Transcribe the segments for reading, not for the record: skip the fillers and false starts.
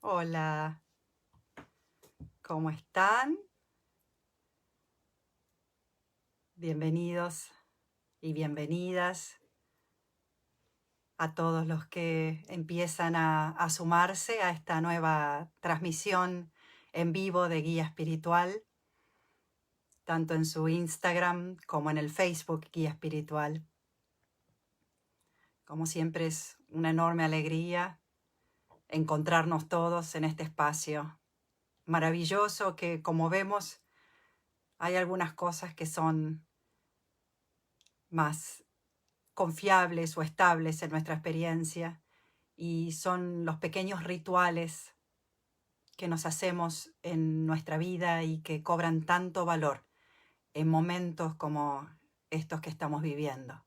Hola, ¿cómo están? Bienvenidos y bienvenidas a todos los que empiezan a sumarse a esta nueva transmisión en vivo de Guía Espiritual, tanto en su Instagram como en el Facebook Guía Espiritual. Como siempre es una enorme alegría encontrarnos todos en este espacio maravilloso que, como vemos, hay algunas cosas que son más confiables o estables en nuestra experiencia, y son los pequeños rituales que nos hacemos en nuestra vida y que cobran tanto valor en momentos como estos que estamos viviendo.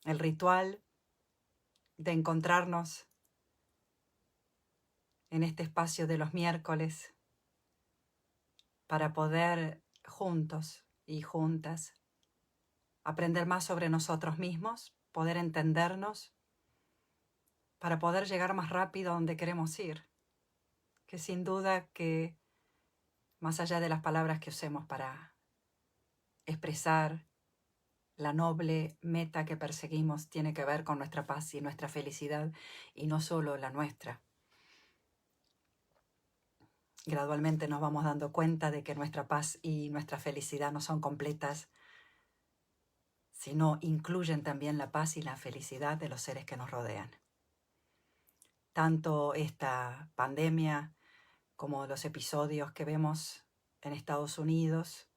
El ritual de encontrarnos en este espacio de los miércoles para poder juntos y juntas aprender más sobre nosotros mismos, poder entendernos, para poder llegar más rápido a donde queremos ir, que sin duda que más allá de las palabras que usemos para expresar la noble meta que perseguimos, tiene que ver con nuestra paz y nuestra felicidad, y no solo la nuestra. Gradualmente nos vamos dando cuenta de que nuestra paz y nuestra felicidad no son completas, sino incluyen también la paz y la felicidad de los seres que nos rodean. Tanto esta pandemia como los episodios que vemos en Estados Unidos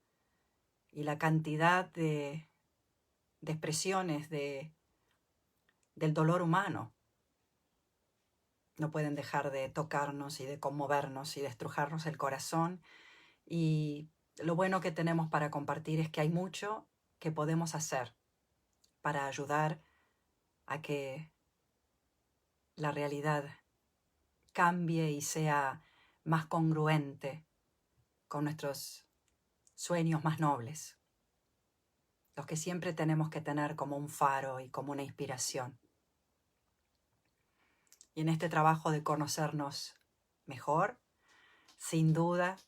y la cantidad de expresiones del dolor humano no pueden dejar de tocarnos y de conmovernos y de estrujarnos el corazón. Y lo bueno que tenemos para compartir es que hay mucho que podemos hacer para ayudar a que la realidad cambie y sea más congruente con nuestros sueños más nobles, los que siempre tenemos que tener como un faro y como una inspiración. Y en este trabajo de conocernos mejor, sin duda,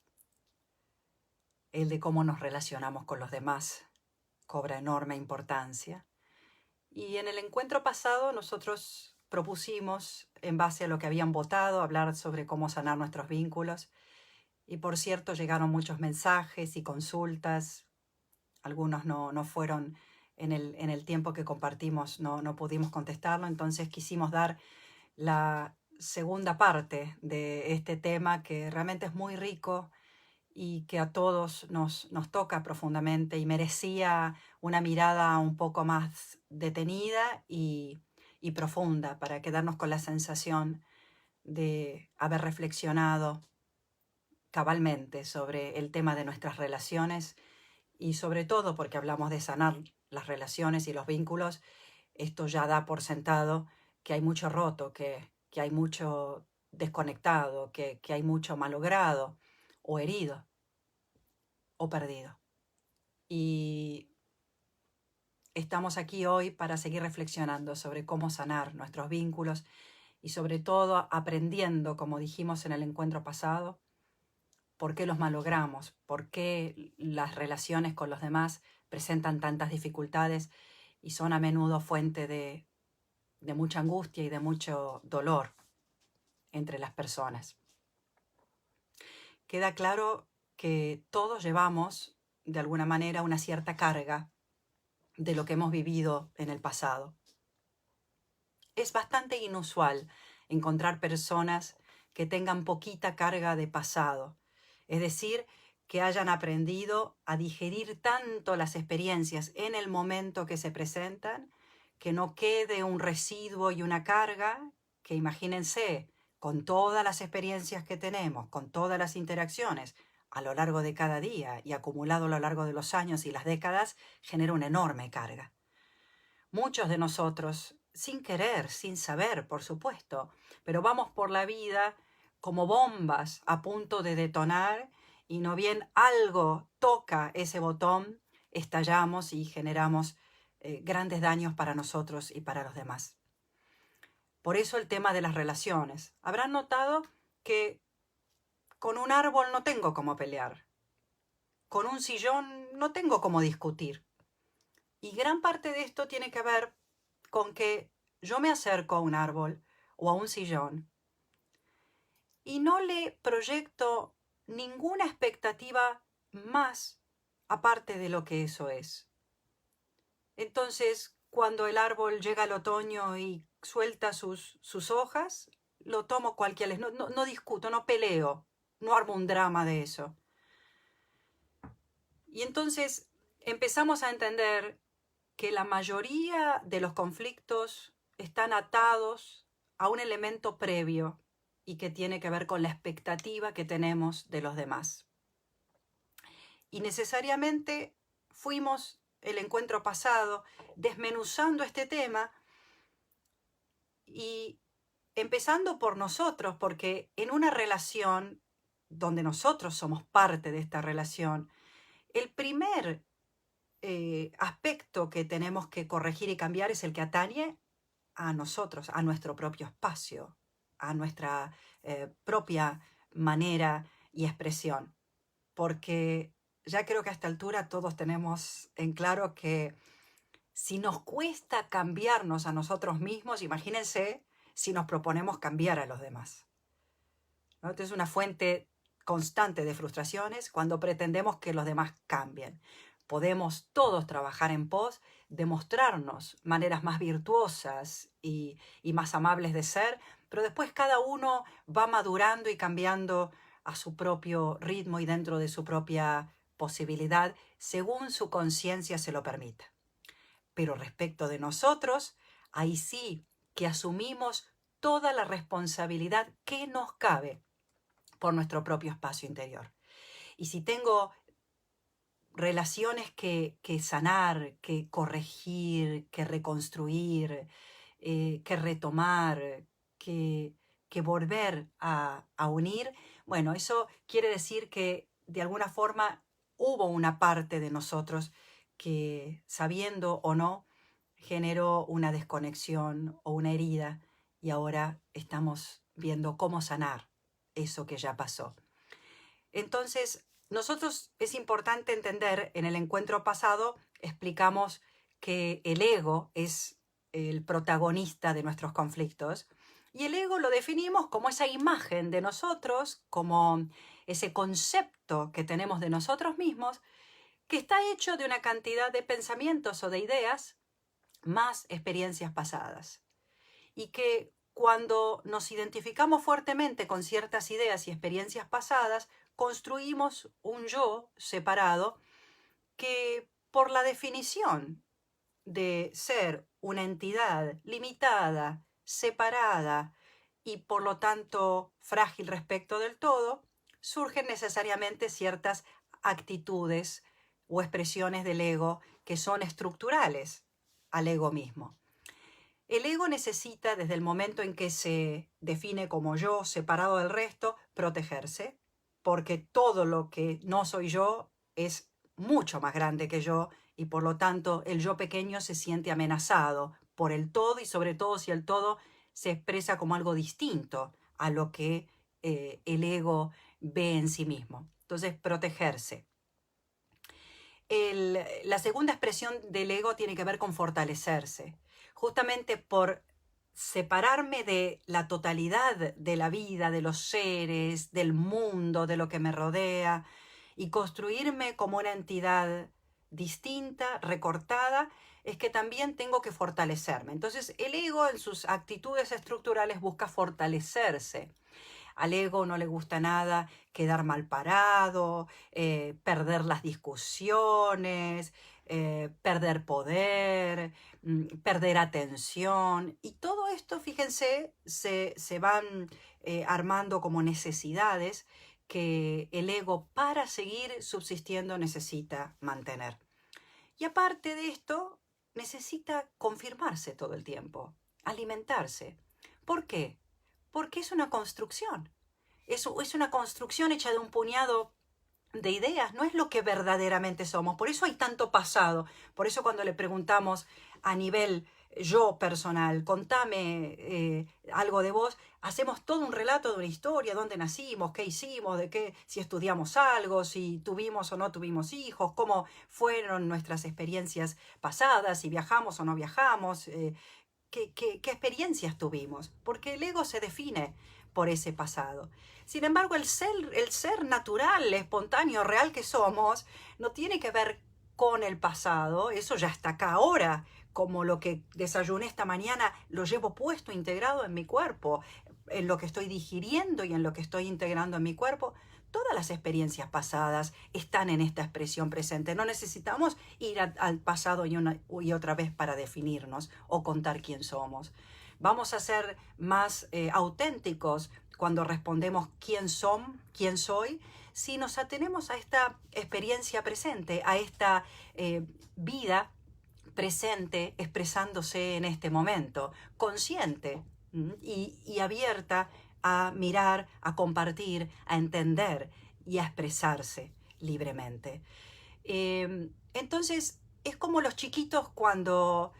el de cómo nos relacionamos con los demás cobra enorme importancia. Y en el encuentro pasado nosotros propusimos, en base a lo que habían votado, hablar sobre cómo sanar nuestros vínculos. Y por cierto, llegaron muchos mensajes y consultas. Algunos no fueron en el tiempo que compartimos, no pudimos contestarlo. Entonces quisimos dar la segunda parte de este tema, que realmente es muy rico y que a todos nos toca profundamente y merecía una mirada un poco más detenida y profunda, para quedarnos con la sensación de haber reflexionado cabalmente sobre el tema de nuestras relaciones, y sobre todo porque hablamos de sanar las relaciones y los vínculos. Esto ya da por sentado que hay mucho roto, que hay mucho desconectado, que hay mucho malogrado o herido o perdido. Y estamos aquí hoy para seguir reflexionando sobre cómo sanar nuestros vínculos y sobre todo aprendiendo, como dijimos en el encuentro pasado, por qué los malogramos, por qué las relaciones con los demás presentan tantas dificultades y son a menudo fuente de mucha angustia y de mucho dolor entre las personas. Queda claro que todos llevamos, de alguna manera, una cierta carga de lo que hemos vivido en el pasado. Es bastante inusual encontrar personas que tengan poquita carga de pasado, es decir, que hayan aprendido a digerir tanto las experiencias en el momento que se presentan, que no quede un residuo y una carga, que imagínense, con todas las experiencias que tenemos, con todas las interacciones a lo largo de cada día y acumulado a lo largo de los años y las décadas, genera una enorme carga. Muchos de nosotros, sin querer, sin saber, por supuesto, pero vamos por la vida como bombas a punto de detonar, y no bien algo toca ese botón, estallamos y generamos grandes daños para nosotros y para los demás. Por eso el tema de las relaciones. Habrán notado que con un árbol no tengo cómo pelear. Con un sillón no tengo cómo discutir. Y gran parte de esto tiene que ver con que yo me acerco a un árbol o a un sillón y no le proyecto ninguna expectativa más aparte de lo que eso es. Entonces, cuando el árbol llega al otoño y suelta sus hojas, lo tomo cualquiera. No discuto, no peleo, no armo un drama de eso. Y entonces empezamos a entender que la mayoría de los conflictos están atados a un elemento previo y que tiene que ver con la expectativa que tenemos de los demás. Y necesariamente fuimos el encuentro pasado desmenuzando este tema y empezando por nosotros, porque en una relación donde nosotros somos parte de esta relación, el primer aspecto que tenemos que corregir y cambiar es el que atañe a nosotros, a nuestro propio espacio, a nuestra propia manera y expresión. Porque ya creo que a esta altura todos tenemos en claro que si nos cuesta cambiarnos a nosotros mismos, imagínense si nos proponemos cambiar a los demás, ¿no? Entonces es una fuente constante de frustraciones cuando pretendemos que los demás cambien. Podemos todos trabajar en pos de mostrarnos maneras más virtuosas y más amables de ser, pero después cada uno va madurando y cambiando a su propio ritmo y dentro de su propia posibilidad, según su conciencia se lo permita. Pero respecto de nosotros, ahí sí que asumimos toda la responsabilidad que nos cabe por nuestro propio espacio interior. Y si tengo relaciones que sanar, que corregir, que reconstruir, que retomar, que volver a unir, bueno, eso quiere decir que de alguna forma hubo una parte de nosotros que, sabiendo o no, generó una desconexión o una herida y ahora estamos viendo cómo sanar eso que ya pasó. Entonces, nosotros es importante entender, en el encuentro pasado explicamos que el ego es el protagonista de nuestros conflictos y el ego lo definimos como esa imagen de nosotros, como ese concepto que tenemos de nosotros mismos, que está hecho de una cantidad de pensamientos o de ideas más experiencias pasadas. Y que cuando nos identificamos fuertemente con ciertas ideas y experiencias pasadas, construimos un yo separado que, por la definición de ser una entidad limitada, separada y por lo tanto frágil respecto del todo, surgen necesariamente ciertas actitudes o expresiones del ego que son estructurales al ego mismo. El ego necesita, desde el momento en que se define como yo, separado del resto, protegerse, porque todo lo que no soy yo es mucho más grande que yo y por lo tanto el yo pequeño se siente amenazado por el todo y sobre todo si el todo se expresa como algo distinto a lo que el ego ve en sí mismo. Entonces, protegerse. La segunda expresión del ego tiene que ver con fortalecerse. Justamente por separarme de la totalidad de la vida, de los seres, del mundo, de lo que me rodea, y construirme como una entidad distinta, recortada, es que también tengo que fortalecerme. Entonces, el ego en sus actitudes estructurales busca fortalecerse. Al ego no le gusta nada quedar mal parado, perder las discusiones, perder poder, perder atención. Y todo esto, fíjense, se van armando como necesidades que el ego, para seguir subsistiendo, necesita mantener. Y aparte de esto, necesita confirmarse todo el tiempo, alimentarse. ¿Por qué? Porque es una construcción. Es una construcción hecha de un puñado de ideas, no es lo que verdaderamente somos. Por eso hay tanto pasado. Por eso cuando le preguntamos a nivel yo personal, contame algo de vos, hacemos todo un relato de una historia, dónde nacimos, qué hicimos, de qué, si estudiamos algo, si tuvimos o no tuvimos hijos, cómo fueron nuestras experiencias pasadas, si viajamos o no viajamos, qué experiencias tuvimos, porque el ego se define por ese pasado. Sin embargo, el ser natural, espontáneo, real que somos, no tiene que ver con el pasado, eso ya está acá ahora, como lo que desayuné esta mañana, lo llevo puesto, integrado en mi cuerpo, en lo que estoy digiriendo y en lo que estoy integrando en mi cuerpo. Todas las experiencias pasadas están en esta expresión presente. No necesitamos ir al pasado y otra vez para definirnos o contar quién somos. Vamos a ser más auténticos cuando respondemos quién soy, si nos atenemos a esta experiencia presente, a esta vida presente expresándose en este momento, consciente y abierta a mirar, a compartir, a entender y a expresarse libremente. Entonces, es como los chiquitos cuando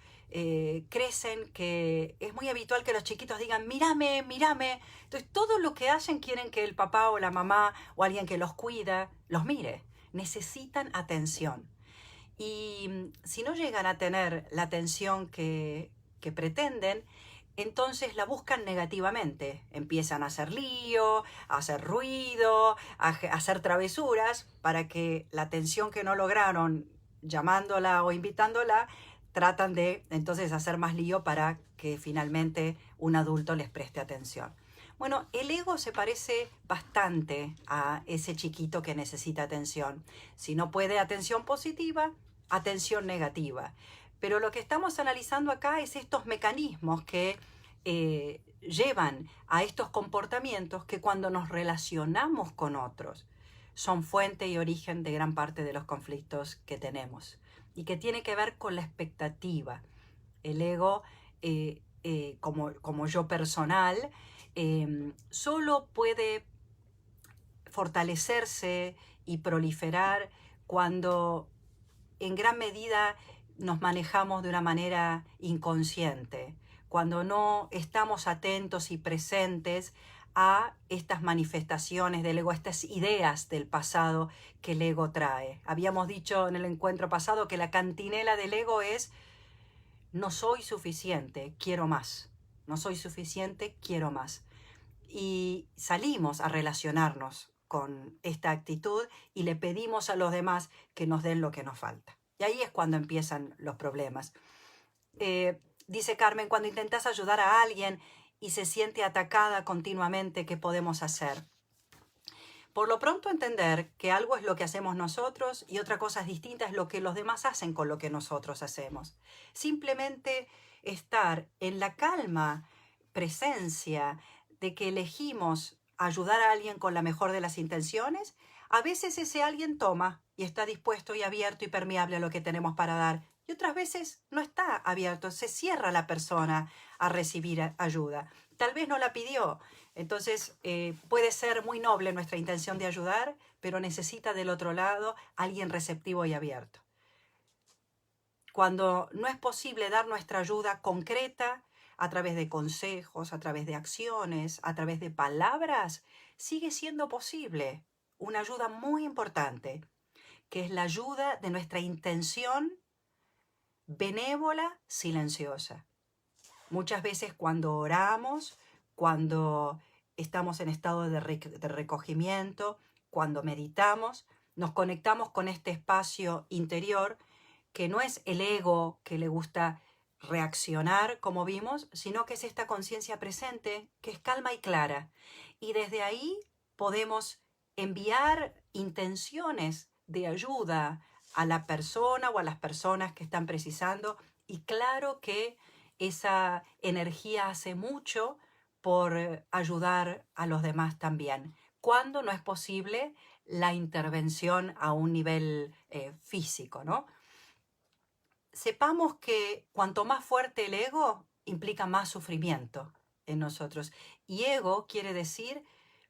crecen, que es muy habitual que los chiquitos digan, mírame, mírame. Entonces, todo lo que hacen quieren que el papá o la mamá o alguien que los cuida los mire. Necesitan atención. Y si no llegan a tener la atención que pretenden, entonces la buscan negativamente. Empiezan a hacer lío, a hacer ruido, a hacer travesuras para que la atención que no lograron llamándola o invitándola, tratan de entonces hacer más lío para que finalmente un adulto les preste atención. Bueno, el ego se parece bastante a ese chiquito que necesita atención. Si no puede atención positiva, atención negativa. Pero lo que estamos analizando acá es estos mecanismos que llevan a estos comportamientos que cuando nos relacionamos con otros son fuente y origen de gran parte de los conflictos que tenemos y que tiene que ver con la expectativa. El ego, como yo personal, solo puede fortalecerse y proliferar cuando en gran medida nos manejamos de una manera inconsciente, cuando no estamos atentos y presentes a estas manifestaciones del ego, a estas ideas del pasado que el ego trae. Habíamos dicho en el encuentro pasado que la cantinela del ego es no soy suficiente, quiero más. No soy suficiente, quiero más. Y salimos a relacionarnos con esta actitud y le pedimos a los demás que nos den lo que nos falta. Y ahí es cuando empiezan los problemas. Dice Carmen, cuando intentas ayudar a alguien y se siente atacada continuamente, ¿qué podemos hacer? Por lo pronto entender que algo es lo que hacemos nosotros y otra cosa distinta es lo que los demás hacen con lo que nosotros hacemos. Simplemente estar en la calma presencia de que elegimos ayudar a alguien con la mejor de las intenciones, a veces ese alguien toma y está dispuesto y abierto y permeable a lo que tenemos para dar. Y otras veces no está abierto, se cierra la persona a recibir ayuda. Tal vez no la pidió. Entonces puede ser muy noble nuestra intención de ayudar, pero necesita del otro lado alguien receptivo y abierto. Cuando no es posible dar nuestra ayuda concreta a través de consejos, a través de acciones, a través de palabras, sigue siendo posible una ayuda muy importante, que es la ayuda de nuestra intención benévola, silenciosa. Muchas veces cuando oramos, cuando estamos en estado de recogimiento, cuando meditamos, nos conectamos con este espacio interior que no es el ego que le gusta reaccionar, como vimos, sino que es esta conciencia presente que es calma y clara. Y desde ahí podemos enviar intenciones de ayuda a la persona o a las personas que están precisando. Y claro que esa energía hace mucho por ayudar a los demás también, cuando no es posible la intervención a un nivel físico, ¿no? Sepamos que cuanto más fuerte el ego, implica más sufrimiento en nosotros. Y ego quiere decir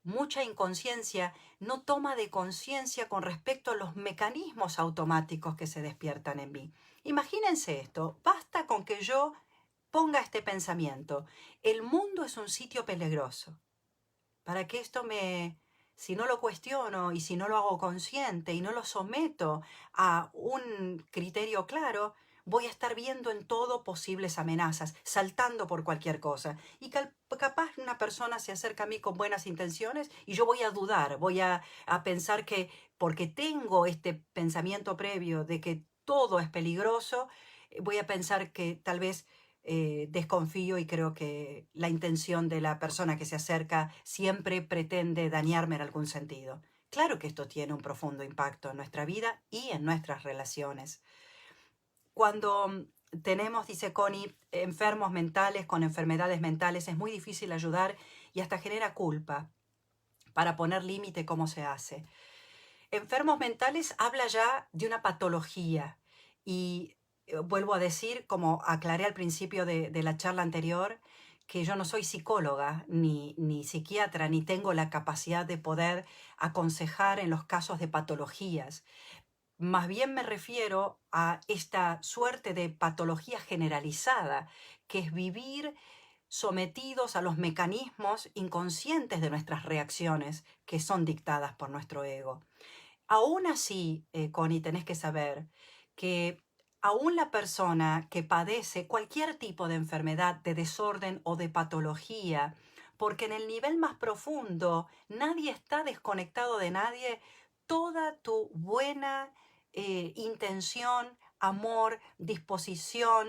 mucha inconsciencia, no toma de conciencia con respecto a los mecanismos automáticos que se despiertan en mí. Imagínense esto, basta con que yo ponga este pensamiento: el mundo es un sitio peligroso. Para que si no lo cuestiono y si no lo hago consciente y no lo someto a un criterio claro, voy a estar viendo en todo posibles amenazas, saltando por cualquier cosa. Y capaz una persona se acerca a mí con buenas intenciones y yo voy a dudar, voy a pensar que porque tengo este pensamiento previo de que todo es peligroso, voy a pensar que tal vez desconfío y creo que la intención de la persona que se acerca siempre pretende dañarme en algún sentido. Claro que esto tiene un profundo impacto en nuestra vida y en nuestras relaciones. Cuando tenemos, dice Connie, enfermos mentales con enfermedades mentales, es muy difícil ayudar y hasta genera culpa. Para poner límite, ¿cómo se hace? Enfermos mentales habla ya de una patología y vuelvo a decir, como aclaré al principio de la charla anterior, que yo no soy psicóloga ni psiquiatra, ni tengo la capacidad de poder aconsejar en los casos de patologías. Más bien me refiero a esta suerte de patología generalizada, que es vivir sometidos a los mecanismos inconscientes de nuestras reacciones que son dictadas por nuestro ego. Aún así, Connie, tenés que saber que aún la persona que padece cualquier tipo de enfermedad, de desorden o de patología, porque en el nivel más profundo nadie está desconectado de nadie, toda tu buena intención, amor, disposición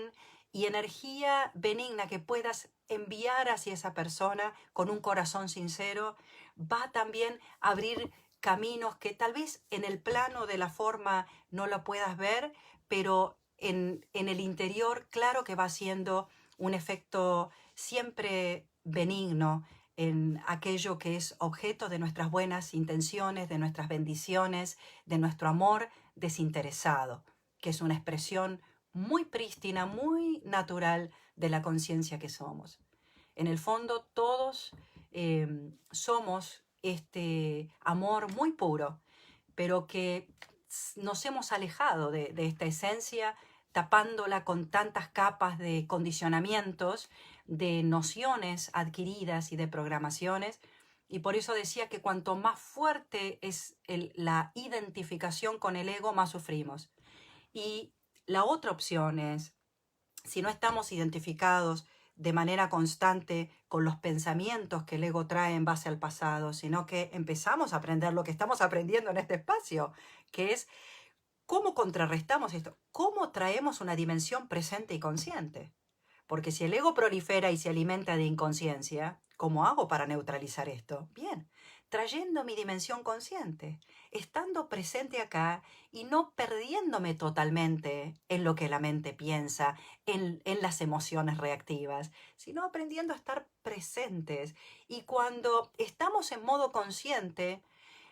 y energía benigna que puedas enviar hacia esa persona con un corazón sincero, va también a abrir caminos que tal vez en el plano de la forma no lo puedas ver, pero en el interior claro que va siendo un efecto siempre benigno en aquello que es objeto de nuestras buenas intenciones, de nuestras bendiciones, de nuestro amor desinteresado, que es una expresión muy prístina, muy natural de la conciencia que somos. En el fondo todos somos este amor muy puro, pero que nos hemos alejado de esta esencia, tapándola con tantas capas de condicionamientos, de nociones adquiridas y de programaciones. Y por eso decía que cuanto más fuerte es la identificación con el ego, más sufrimos. Y la otra opción es, si no estamos identificados de manera constante con los pensamientos que el ego trae en base al pasado, sino que empezamos a aprender lo que estamos aprendiendo en este espacio, que es cómo contrarrestamos esto, cómo traemos una dimensión presente y consciente. Porque si el ego prolifera y se alimenta de inconsciencia, ¿cómo hago para neutralizar esto? Bien, trayendo mi dimensión consciente, estando presente acá y no perdiéndome totalmente en lo que la mente piensa, en las emociones reactivas, sino aprendiendo a estar presentes. Y cuando estamos en modo consciente,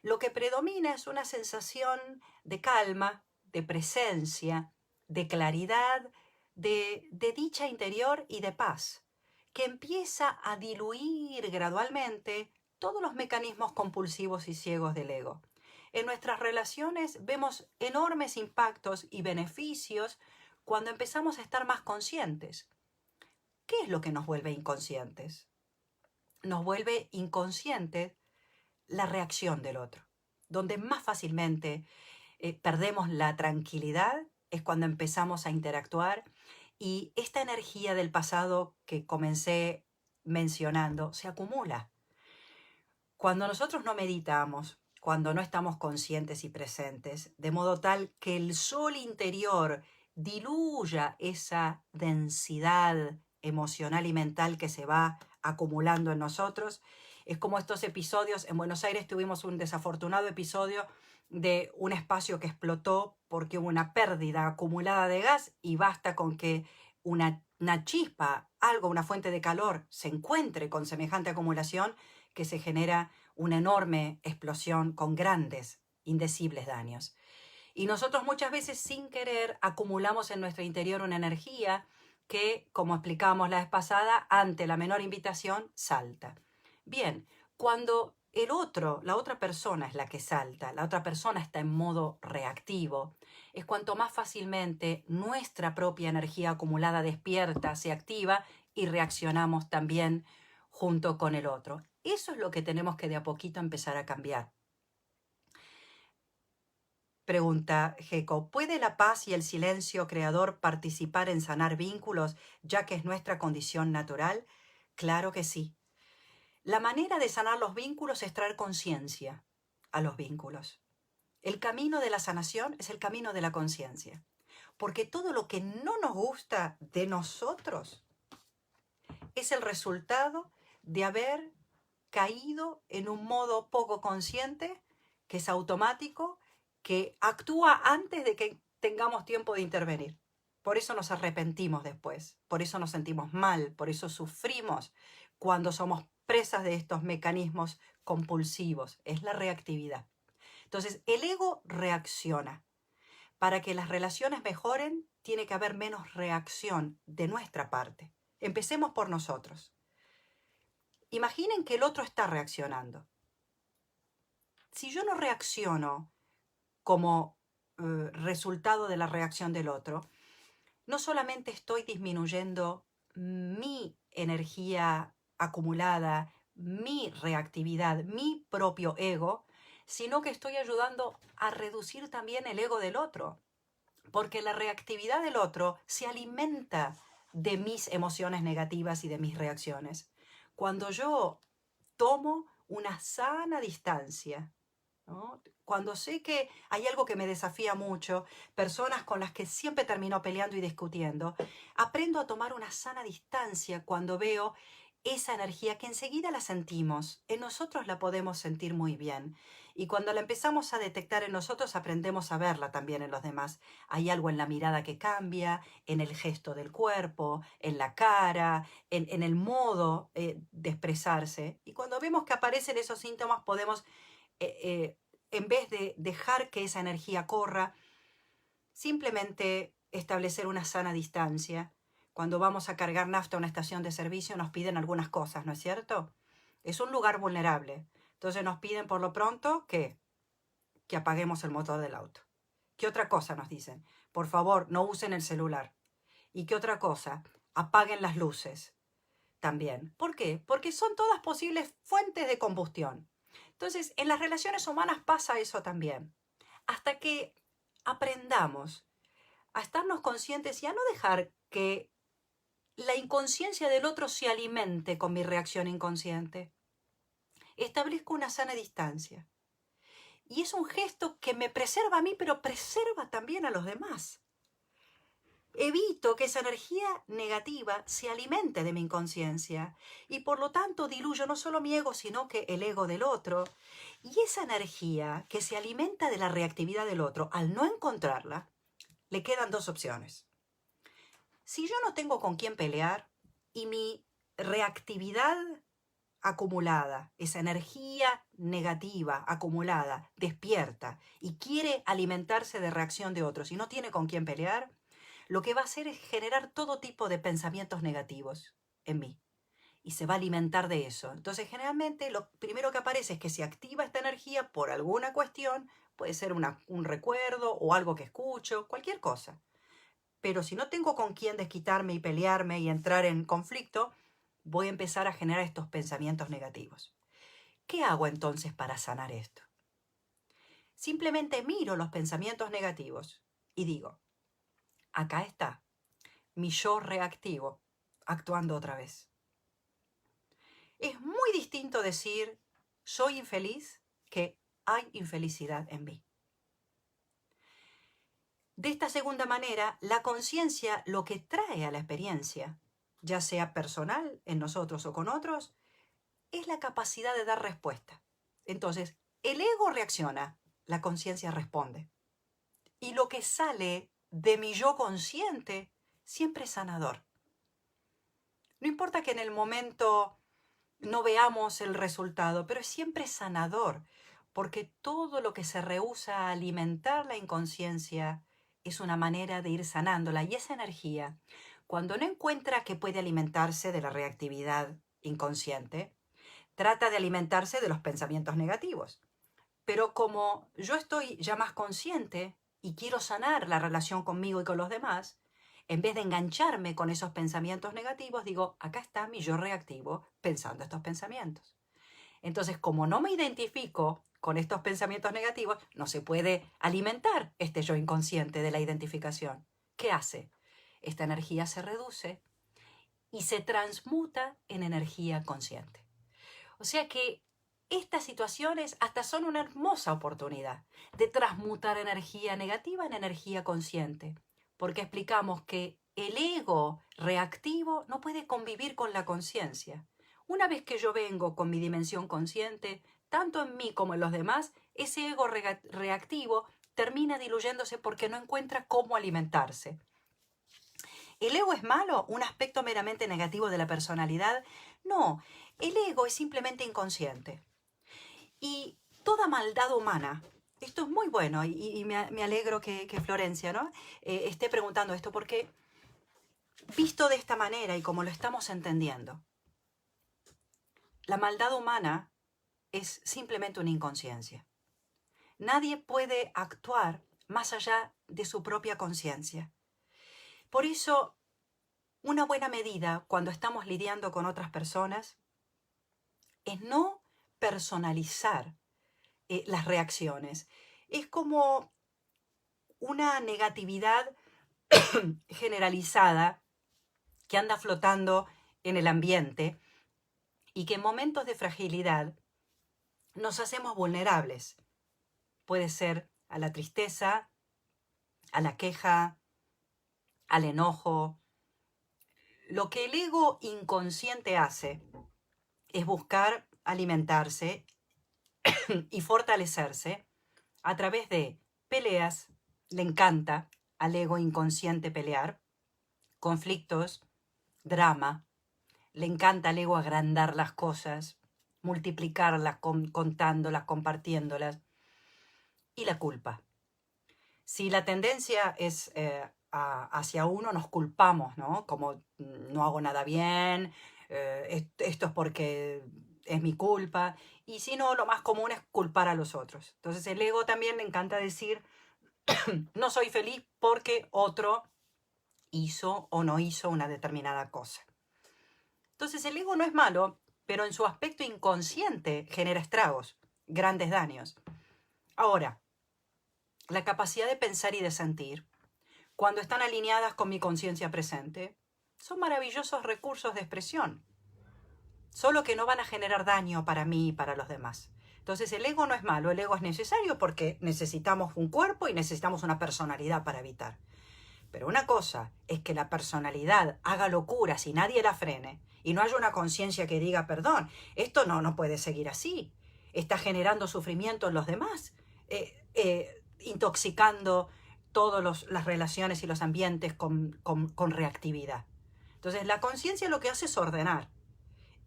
lo que predomina es una sensación de calma, de presencia, de claridad, de dicha interior y de paz, que empieza a diluir gradualmente todos los mecanismos compulsivos y ciegos del ego. En nuestras relaciones vemos enormes impactos y beneficios cuando empezamos a estar más conscientes. ¿Qué es lo que nos vuelve inconscientes? Nos vuelve inconscientes la reacción del otro, donde más fácilmente perdemos la tranquilidad es cuando empezamos a interactuar y esta energía del pasado que comencé mencionando se acumula. Cuando nosotros no meditamos, cuando no estamos conscientes y presentes, de modo tal que el sol interior diluya esa densidad emocional y mental que se va acumulando en nosotros, es como estos episodios. En Buenos Aires tuvimos un desafortunado episodio de un espacio que explotó porque hubo una pérdida acumulada de gas y basta con que una chispa, algo, una fuente de calor se encuentre con semejante acumulación que se genera una enorme explosión con grandes, indecibles daños. Y nosotros muchas veces sin querer acumulamos en nuestro interior una energía que, como explicamos la vez pasada, ante la menor invitación salta. Bien, cuando el otro, la otra persona es la que salta, la otra persona está en modo reactivo, es cuanto más fácilmente nuestra propia energía acumulada despierta, se activa y reaccionamos también junto con el otro. Eso es lo que tenemos que de a poquito empezar a cambiar. Pregunta Geco, ¿puede la paz y el silencio creador participar en sanar vínculos, ya que es nuestra condición natural? Claro que sí. La manera de sanar los vínculos es traer conciencia a los vínculos. El camino de la sanación es el camino de la conciencia, porque todo lo que no nos gusta de nosotros es el resultado de haber caído en un modo poco consciente, que es automático, que actúa antes de que tengamos tiempo de intervenir. Por eso nos arrepentimos después, por eso nos sentimos mal, por eso sufrimos cuando somos presas de estos mecanismos compulsivos. Es la reactividad. Entonces, el ego reacciona. Para que las relaciones mejoren, tiene que haber menos reacción de nuestra parte. Empecemos por nosotros. Imaginen que el otro está reaccionando. Si yo no reacciono como resultado de la reacción del otro, no solamente estoy disminuyendo mi energía acumulada, mi reactividad, mi propio ego, sino que estoy ayudando a reducir también el ego del otro, porque la reactividad del otro se alimenta de mis emociones negativas y de mis reacciones. Cuando yo tomo una sana distancia, ¿no? Cuando sé que hay algo que me desafía mucho, personas con las que siempre termino peleando y discutiendo, aprendo a tomar una sana distancia cuando veo esa energía que enseguida la sentimos. En nosotros la podemos sentir muy bien. Y cuando la empezamos a detectar en nosotros, aprendemos a verla también en los demás. Hay algo en la mirada que cambia, en el gesto del cuerpo, en la cara, en el modo de expresarse. Y cuando vemos que aparecen esos síntomas, podemos en vez de dejar que esa energía corra, simplemente establecer una sana distancia. Cuando vamos a cargar nafta a una estación de servicio nos piden algunas cosas, ¿no es cierto? Es un lugar vulnerable. Entonces nos piden por lo pronto que apaguemos el motor del auto. ¿Qué otra cosa nos dicen? Por favor, no usen el celular. ¿Y qué otra cosa? Apaguen las luces también. ¿Por qué? Porque son todas posibles fuentes de combustión. Entonces, en las relaciones humanas pasa eso también. Hasta que aprendamos a estarnos conscientes y a no dejar que la inconsciencia del otro se alimente con mi reacción inconsciente. Establezco una sana distancia. Y es un gesto que me preserva a mí, pero preserva también a los demás. Evito que esa energía negativa se alimente de mi inconsciencia y por lo tanto diluyo no solo mi ego, sino que el ego del otro. Y esa energía que se alimenta de la reactividad del otro, al no encontrarla, le quedan dos opciones. Si yo no tengo con quién pelear y mi reactividad acumulada, esa energía negativa acumulada, despierta y quiere alimentarse de reacción de otros y no tiene con quién pelear, lo que va a hacer es generar todo tipo de pensamientos negativos en mí. Y se va a alimentar de eso. Entonces, generalmente, lo primero que aparece es que se activa esta energía por alguna cuestión, puede ser un recuerdo o algo que escucho, cualquier cosa. Pero si no tengo con quién desquitarme y pelearme y entrar en conflicto, voy a empezar a generar estos pensamientos negativos. ¿Qué hago entonces para sanar esto? Simplemente miro los pensamientos negativos y digo, acá está mi yo reactivo actuando otra vez. Es muy distinto decir soy infeliz que hay infelicidad en mí. De esta segunda manera, la conciencia lo que trae a la experiencia, ya sea personal en nosotros o con otros, es la capacidad de dar respuesta. Entonces, el ego reacciona, la conciencia responde. Y lo que sale de mi yo consciente siempre es sanador. No importa que en el momento no veamos el resultado, pero es siempre sanador, porque todo lo que se rehúsa a alimentar la inconsciencia es una manera de ir sanándola. Y esa energía, cuando no encuentra que puede alimentarse de la reactividad inconsciente, trata de alimentarse de los pensamientos negativos. Pero como yo estoy ya más consciente y quiero sanar la relación conmigo y con los demás, en vez de engancharme con esos pensamientos negativos, digo, acá está mi yo reactivo pensando estos pensamientos. Entonces, como no me identifico con estos pensamientos negativos, no se puede alimentar este yo inconsciente de la identificación. ¿Qué hace? Esta energía se reduce y se transmuta en energía consciente. O sea que estas situaciones hasta son una hermosa oportunidad de transmutar energía negativa en energía consciente, porque explicamos que el ego reactivo no puede convivir con la conciencia. Una vez que yo vengo con mi dimensión consciente, tanto en mí como en los demás, ese ego reactivo termina diluyéndose porque no encuentra cómo alimentarse. ¿El ego es malo? ¿Un aspecto meramente negativo de la personalidad? No, el ego es simplemente inconsciente. Y toda maldad humana, esto es muy bueno y me alegro que Florencia, ¿no? Esté preguntando esto porque visto de esta manera y como lo estamos entendiendo, la maldad humana es simplemente una inconsciencia. Nadie puede actuar más allá de su propia conciencia. Por eso, una buena medida cuando estamos lidiando con otras personas es no personalizar las reacciones. Es como una negatividad generalizada que anda flotando en el ambiente y que en momentos de fragilidad nos hacemos vulnerables. Puede ser a la tristeza, a la queja, al enojo. Lo que el ego inconsciente hace es buscar alimentarse y fortalecerse a través de peleas. Le encanta al ego inconsciente pelear, conflictos, drama. Le encanta al ego agrandar las cosas, multiplicarlas, contándolas, compartiéndolas. Y la culpa. Si la tendencia es hacia uno, nos culpamos, ¿no? Como no hago nada bien, esto es porque es mi culpa. Y si no, lo más común es culpar a los otros. Entonces el ego también le encanta decir, no soy feliz porque otro hizo o no hizo una determinada cosa. Entonces el ego no es malo, pero en su aspecto inconsciente genera estragos, grandes daños. Ahora, la capacidad de pensar y de sentir, cuando están alineadas con mi conciencia presente, son maravillosos recursos de expresión, solo que no van a generar daño para mí y para los demás. Entonces el ego no es malo, el ego es necesario porque necesitamos un cuerpo y necesitamos una personalidad para habitar. Pero una cosa es que la personalidad haga locuras y nadie la frene y no haya una conciencia que diga, perdón, esto no puede seguir así, está generando sufrimiento en los demás, intoxicando todas las relaciones y los ambientes con reactividad. Entonces la conciencia lo que hace es ordenar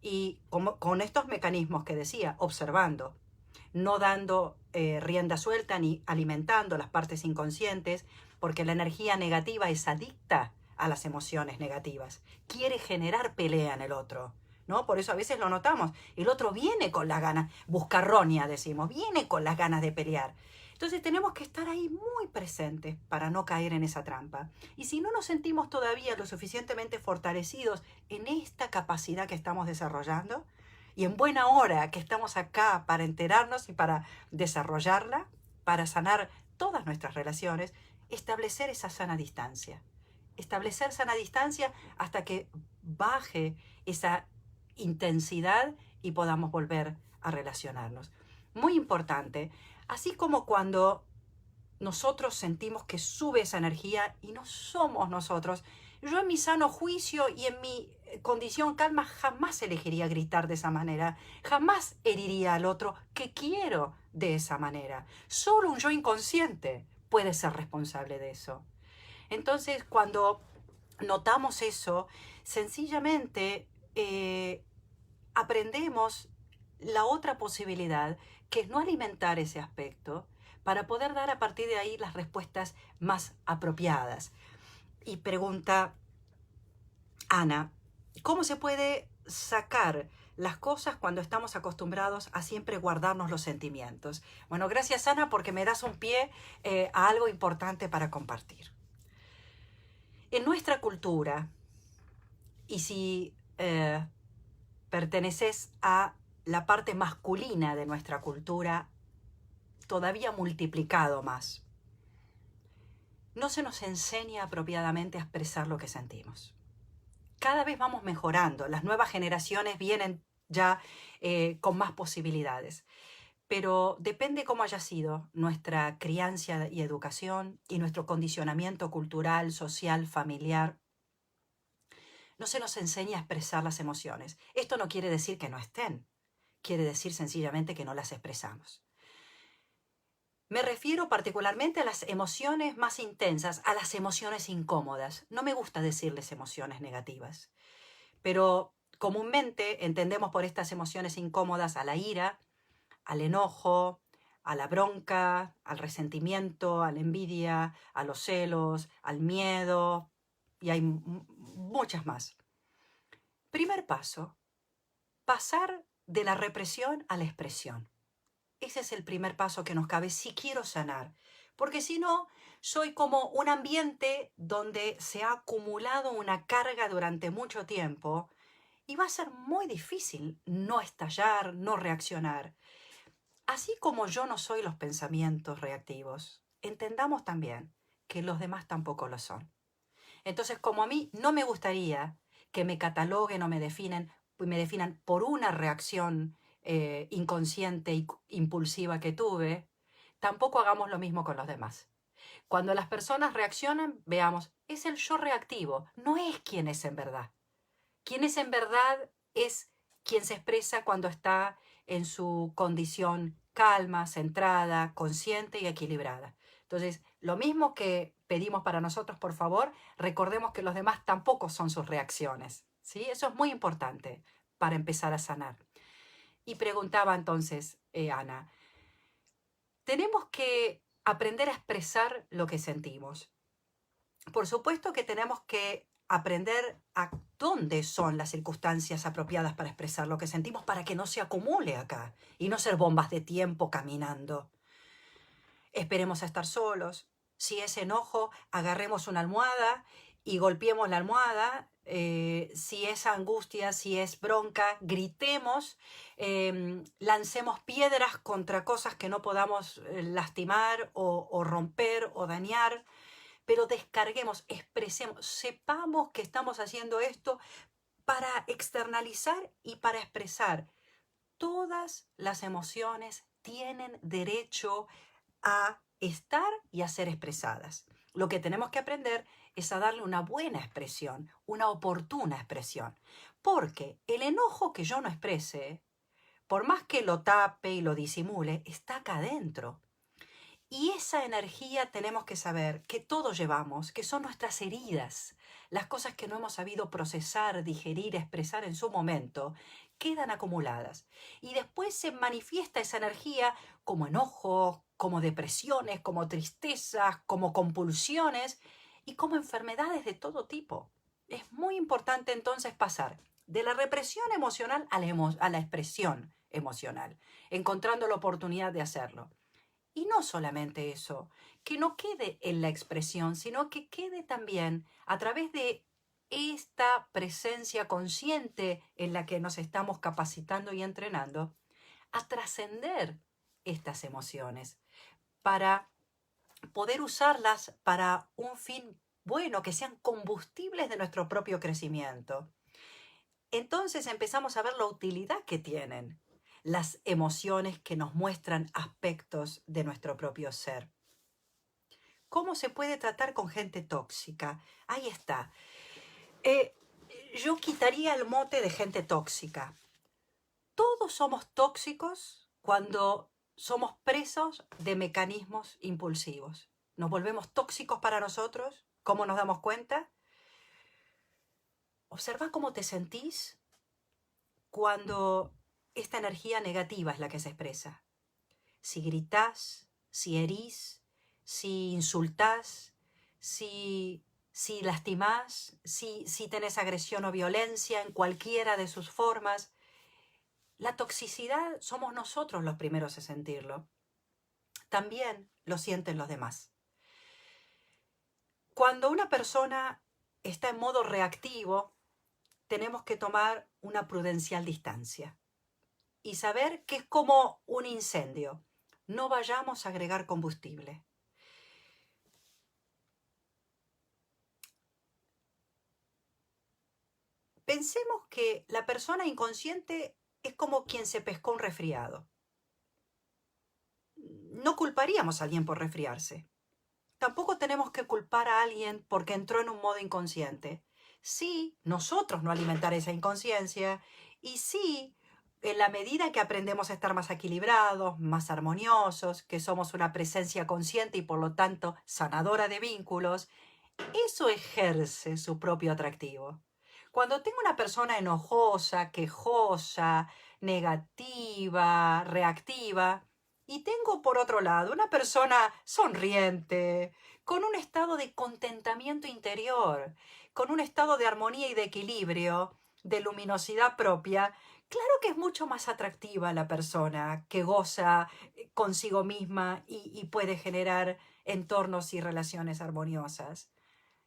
y con estos mecanismos que decía, observando, no dando rienda suelta ni alimentando las partes inconscientes, porque la energía negativa es adicta a las emociones negativas. Quiere generar pelea en el otro, ¿no? Por eso a veces lo notamos. El otro viene con las ganas, buscarronia decimos, viene con las ganas de pelear. Entonces tenemos que estar ahí muy presentes para no caer en esa trampa. Y si no nos sentimos todavía lo suficientemente fortalecidos en esta capacidad que estamos desarrollando, y en buena hora que estamos acá para enterarnos y para desarrollarla, para sanar todas nuestras relaciones, establecer esa sana distancia. Establecer sana distancia hasta que baje esa intensidad y podamos volver a relacionarnos. Muy importante, así como cuando nosotros sentimos que sube esa energía y no somos nosotros, yo en mi sano juicio y en mi condición calma jamás elegiría gritar de esa manera, jamás heriría al otro que quiero de esa manera. Solo un yo inconsciente puede ser responsable de eso. Entonces, cuando notamos eso, sencillamente aprendemos la otra posibilidad, que es no alimentar ese aspecto, para poder dar a partir de ahí las respuestas más apropiadas. Y pregunta Ana, ¿cómo se puede sacar las cosas cuando estamos acostumbrados a siempre guardarnos los sentimientos. Bueno, gracias Ana porque me das un pie a algo importante para compartir. En nuestra cultura, y si perteneces a la parte masculina de nuestra cultura, todavía multiplicado más, no se nos enseña apropiadamente a expresar lo que sentimos. Cada vez vamos mejorando, las nuevas generaciones vienen ya con más posibilidades, pero depende cómo haya sido nuestra crianza y educación y nuestro condicionamiento cultural, social, familiar. No se nos enseña a expresar las emociones. Esto no quiere decir que no estén, quiere decir sencillamente que no las expresamos. Me refiero particularmente a las emociones más intensas, a las emociones incómodas. No me gusta decirles emociones negativas, pero comúnmente entendemos por estas emociones incómodas a la ira, al enojo, a la bronca, al resentimiento, a la envidia, a los celos, al miedo, y hay muchas más. Primer paso, pasar de la represión a la expresión. Ese es el primer paso que nos cabe si quiero sanar, porque si no, soy como un ambiente donde se ha acumulado una carga durante mucho tiempo y va a ser muy difícil no estallar, no reaccionar. Así como yo no soy los pensamientos reactivos, entendamos también que los demás tampoco lo son. Entonces, como a mí no me gustaría que me cataloguen o me definan por una reacción inconsciente e impulsiva que tuve, tampoco hagamos lo mismo con los demás. Cuando las personas reaccionan, veamos, es el yo reactivo, no es quien es en verdad. Quien es en verdad es quien se expresa cuando está en su condición calma, centrada, consciente y equilibrada. Entonces, lo mismo que pedimos para nosotros, por favor, recordemos que los demás tampoco son sus reacciones, ¿sí? Eso es muy importante para empezar a sanar. Y preguntaba entonces, Ana, tenemos que aprender a expresar lo que sentimos. Por supuesto que tenemos que aprender a dónde son las circunstancias apropiadas para expresar lo que sentimos para que no se acumule acá y no ser bombas de tiempo caminando. Esperemos a estar solos. Si es enojo, agarremos una almohada y golpeemos la almohada. Si es angustia, si es bronca, gritemos, lancemos piedras contra cosas que no podamos lastimar o romper o dañar, pero descarguemos, expresemos, sepamos que estamos haciendo esto para externalizar y para expresar. Todas las emociones tienen derecho a estar y a ser expresadas. Lo que tenemos que aprender es a darle una buena expresión, una oportuna expresión. Porque el enojo que yo no exprese, por más que lo tape y lo disimule, está acá adentro. Y esa energía tenemos que saber que todos llevamos, que son nuestras heridas, las cosas que no hemos sabido procesar, digerir, expresar en su momento, quedan acumuladas. Y después se manifiesta esa energía como enojos, como depresiones, como tristezas, como compulsiones y como enfermedades de todo tipo. Es muy importante entonces pasar de la represión emocional a la expresión emocional, encontrando la oportunidad de hacerlo. Y no solamente eso, que no quede en la expresión, sino que quede también a través de esta presencia consciente en la que nos estamos capacitando y entrenando, a trascender estas emociones para poder usarlas para un fin bueno, que sean combustibles de nuestro propio crecimiento. Entonces empezamos a ver la utilidad que tienen las emociones que nos muestran aspectos de nuestro propio ser. ¿Cómo se puede tratar con gente tóxica? Ahí está. Yo quitaría el mote de gente tóxica. Todos somos tóxicos cuando somos presos de mecanismos impulsivos. Nos volvemos tóxicos para nosotros. ¿Cómo nos damos cuenta? Observa cómo te sentís cuando esta energía negativa es la que se expresa. Si gritás, si herís, si insultás, si lastimás, si tenés agresión o violencia en cualquiera de sus formas, La toxicidad somos nosotros los primeros en sentirlo. También lo sienten los demás. Cuando una persona está en modo reactivo, tenemos que tomar una prudencial distancia y saber que es como un incendio. No vayamos a agregar combustible. Pensemos que la persona inconsciente es como quien se pescó un resfriado. No culparíamos a alguien por resfriarse. Tampoco tenemos que culpar a alguien porque entró en un modo inconsciente. Sí, nosotros no alimentar esa inconsciencia y sí, en la medida que aprendemos a estar más equilibrados, más armoniosos, que somos una presencia consciente y por lo tanto sanadora de vínculos, eso ejerce su propio atractivo. Cuando tengo una persona enojosa, quejosa, negativa, reactiva, y tengo por otro lado una persona sonriente, con un estado de contentamiento interior, con un estado de armonía y de equilibrio, de luminosidad propia, claro que es mucho más atractiva la persona que goza consigo misma y puede generar entornos y relaciones armoniosas.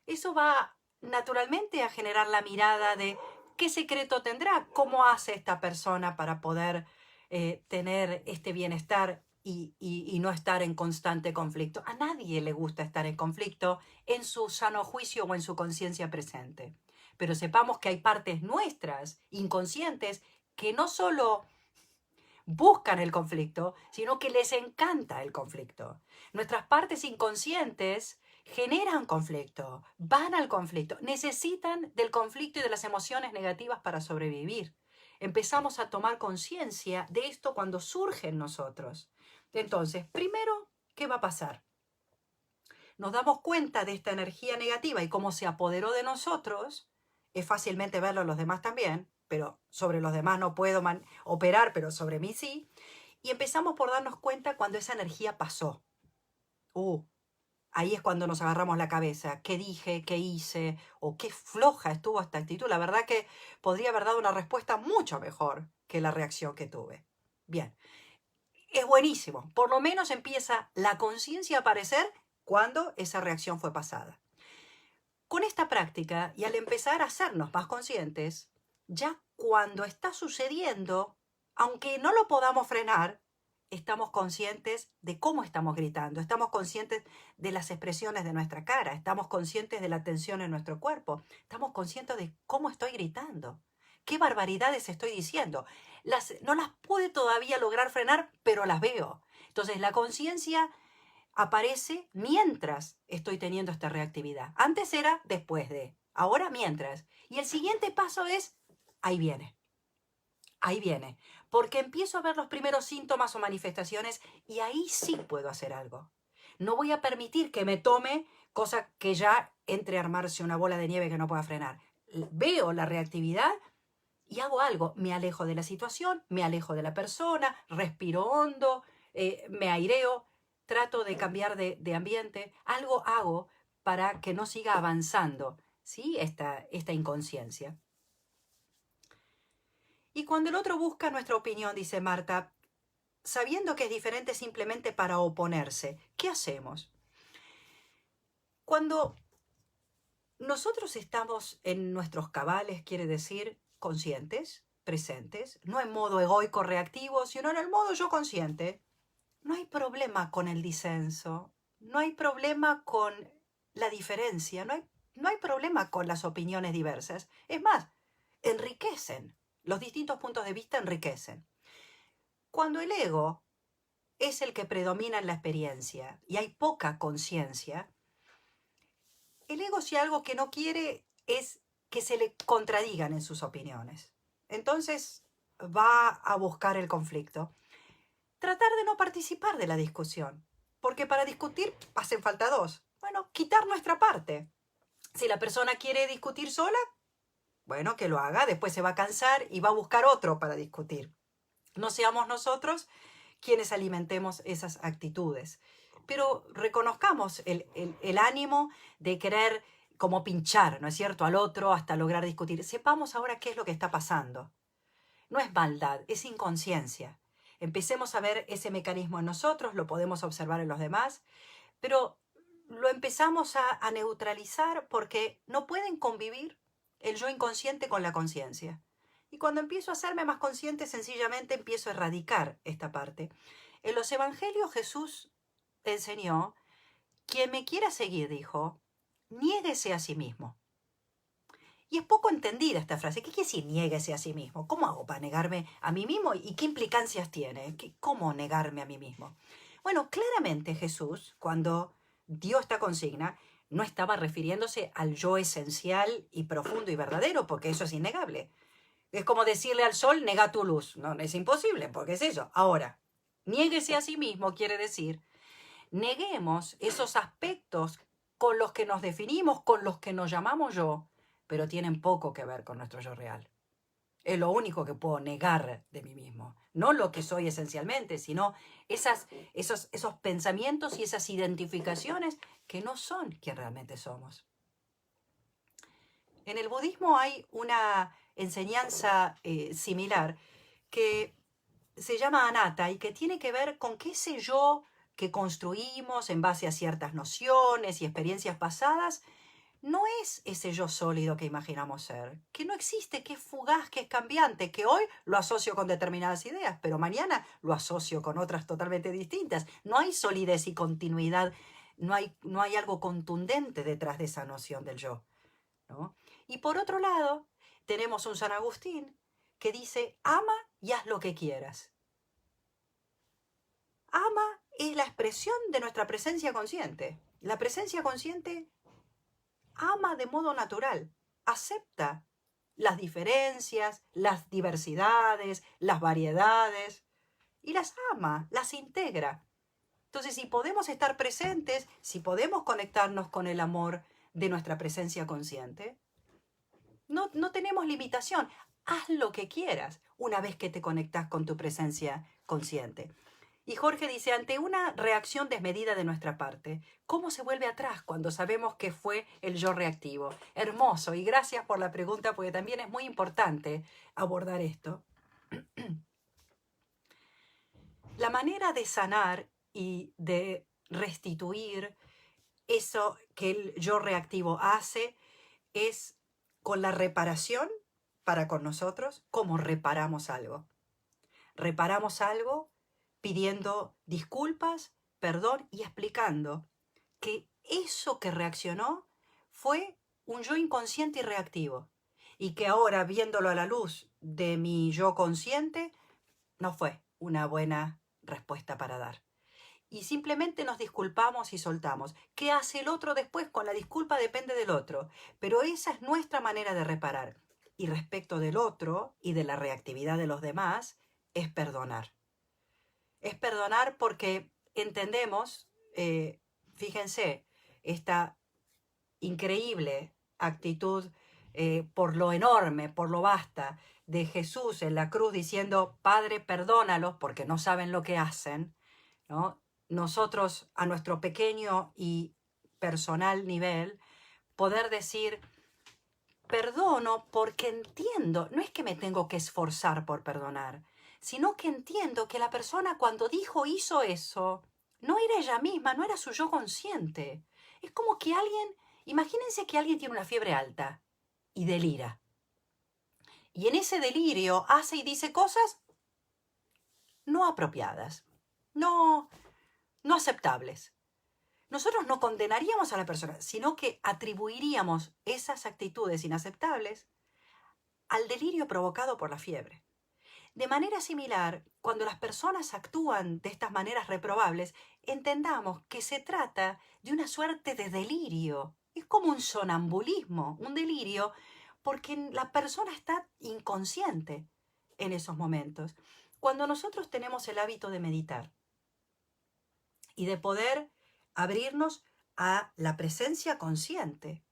Eso va naturalmente a generar la mirada de qué secreto tendrá, cómo hace esta persona para poder tener este bienestar y no estar en constante conflicto. A nadie le gusta estar en conflicto en su sano juicio o en su conciencia presente. Pero sepamos que hay partes nuestras, inconscientes, que no solo buscan el conflicto, sino que les encanta el conflicto. Nuestras partes inconscientes generan conflicto, van al conflicto, necesitan del conflicto y de las emociones negativas para sobrevivir. Empezamos a tomar conciencia de esto cuando surge en nosotros. Entonces, primero, ¿qué va a pasar? Nos damos cuenta de esta energía negativa y cómo se apoderó de nosotros. Es fácilmente verlo en los demás también, pero sobre los demás no puedo operar, pero sobre mí sí. Y empezamos por darnos cuenta cuando esa energía pasó. Ahí es cuando nos agarramos la cabeza. ¿Qué dije? ¿Qué hice? ¿O qué floja estuvo esta actitud? La verdad que podría haber dado una respuesta mucho mejor que la reacción que tuve. Bien, es buenísimo. Por lo menos empieza la conciencia a aparecer cuando esa reacción fue pasada. Con esta práctica y al empezar a hacernos más conscientes, ya cuando está sucediendo, aunque no lo podamos frenar, estamos conscientes de cómo estamos gritando, estamos conscientes de las expresiones de nuestra cara, estamos conscientes de la tensión en nuestro cuerpo, estamos conscientes de cómo estoy gritando, qué barbaridades estoy diciendo. No las pude todavía lograr frenar, pero las veo. Entonces la conciencia aparece mientras estoy teniendo esta reactividad. Antes era después de, ahora mientras. Y el siguiente paso es, ahí viene. Ahí viene, porque empiezo a ver los primeros síntomas o manifestaciones y ahí sí puedo hacer algo. No voy a permitir que me tome, cosa que ya entre a armarse una bola de nieve que no pueda frenar. Veo la reactividad y hago algo. Me alejo de la situación, me alejo de la persona, respiro hondo, me aireo, trato de cambiar de ambiente. Algo hago para que no siga avanzando, ¿sí? Esta inconsciencia. Y cuando el otro busca nuestra opinión, dice Marta, sabiendo que es diferente simplemente para oponerse, ¿qué hacemos? Cuando nosotros estamos en nuestros cabales, quiere decir conscientes, presentes, no en modo egoico reactivo, sino en el modo yo consciente, no hay problema con el disenso, no hay problema con la diferencia, no hay problema con las opiniones diversas. Es más, enriquecen. Los distintos puntos de vista enriquecen. Cuando el ego es el que predomina en la experiencia y hay poca conciencia, el ego si algo que no quiere es que se le contradigan en sus opiniones. Entonces va a buscar el conflicto. Tratar de no participar de la discusión, porque para discutir hacen falta dos. Bueno, quitar nuestra parte. Si la persona quiere discutir sola, bueno, que lo haga, después se va a cansar y va a buscar otro para discutir. No seamos nosotros quienes alimentemos esas actitudes. Pero reconozcamos el ánimo de querer como pinchar, ¿no es cierto?, al otro hasta lograr discutir. Sepamos ahora qué es lo que está pasando. no es maldad, es inconsciencia. Empecemos a ver ese mecanismo en nosotros, lo podemos observar en los demás, pero lo empezamos a neutralizar porque no pueden convivir el yo inconsciente con la conciencia. Y cuando empiezo a hacerme más consciente, sencillamente empiezo a erradicar esta parte. En los evangelios Jesús enseñó: quien me quiera seguir, dijo, niéguese a sí mismo. Y es poco entendida esta frase. ¿Qué quiere decir niéguese a sí mismo? ¿Cómo hago para negarme a mí mismo? ¿Y qué implicancias tiene? ¿Cómo negarme a mí mismo? Bueno, claramente Jesús, cuando dio esta consigna, no estaba refiriéndose al yo esencial y profundo y verdadero, porque eso es innegable. Es como decirle al sol, nega tu luz. No, es imposible, porque es eso. Ahora, niéguese a sí mismo quiere decir, neguemos esos aspectos con los que nos definimos, con los que nos llamamos yo, pero tienen poco que ver con nuestro yo real. Es lo único que puedo negar de mí mismo. No lo que soy esencialmente, sino esos pensamientos y esas identificaciones que no son quien realmente somos. En el budismo hay una enseñanza similar que se llama anatta y que tiene que ver con que ese yo que construimos en base a ciertas nociones y experiencias pasadas no es ese yo sólido que imaginamos ser, que no existe, que es fugaz, que es cambiante, que hoy lo asocio con determinadas ideas, pero mañana lo asocio con otras totalmente distintas. No hay solidez y continuidad, no hay algo contundente detrás de esa noción del yo, ¿no? Y por otro lado, tenemos un San Agustín que dice, ama y haz lo que quieras. Ama es la expresión de nuestra presencia consciente. La presencia consciente ama de modo natural, acepta las diferencias, las diversidades, las variedades, y las ama, las integra. Entonces, si podemos estar presentes, si podemos conectarnos con el amor de nuestra presencia consciente, no tenemos limitación. Haz lo que quieras una vez que te conectas con tu presencia consciente. Y Jorge dice, ante una reacción desmedida de nuestra parte, ¿cómo se vuelve atrás cuando sabemos que fue el yo reactivo? Hermoso, y gracias por la pregunta porque también es muy importante abordar esto. La manera de sanar y de restituir eso que el yo reactivo hace es con la reparación para con nosotros. ¿Cómo reparamos algo? Reparamos algo pidiendo disculpas, perdón y explicando que eso que reaccionó fue un yo inconsciente y reactivo y que ahora, viéndolo a la luz de mi yo consciente, no fue una buena respuesta para dar. Y simplemente nos disculpamos y soltamos. ¿Qué hace el otro después con la disculpa? Depende del otro. Pero esa es nuestra manera de reparar. Y respecto del otro y de la reactividad de los demás, es perdonar. Es perdonar porque entendemos, fíjense, esta increíble actitud por lo enorme, por lo vasta, de Jesús en la cruz diciendo, Padre, perdónalos porque no saben lo que hacen, ¿no? Nosotros, a nuestro pequeño y personal nivel, poder decir, perdono porque entiendo, no es que me tengo que esforzar por perdonar, sino que entiendo que la persona cuando dijo, hizo eso, no era ella misma, no era su yo consciente. Es como que alguien, imagínense que alguien tiene una fiebre alta y delira. Y en ese delirio hace y dice cosas no apropiadas, no aceptables. Nosotros no condenaríamos a la persona, sino que atribuiríamos esas actitudes inaceptables al delirio provocado por la fiebre. De manera similar, cuando las personas actúan de estas maneras reprobables, entendamos que se trata de una suerte de delirio. Es como un sonambulismo, un delirio, porque la persona está inconsciente en esos momentos. Cuando nosotros tenemos el hábito de meditar y de poder abrirnos a la presencia consciente,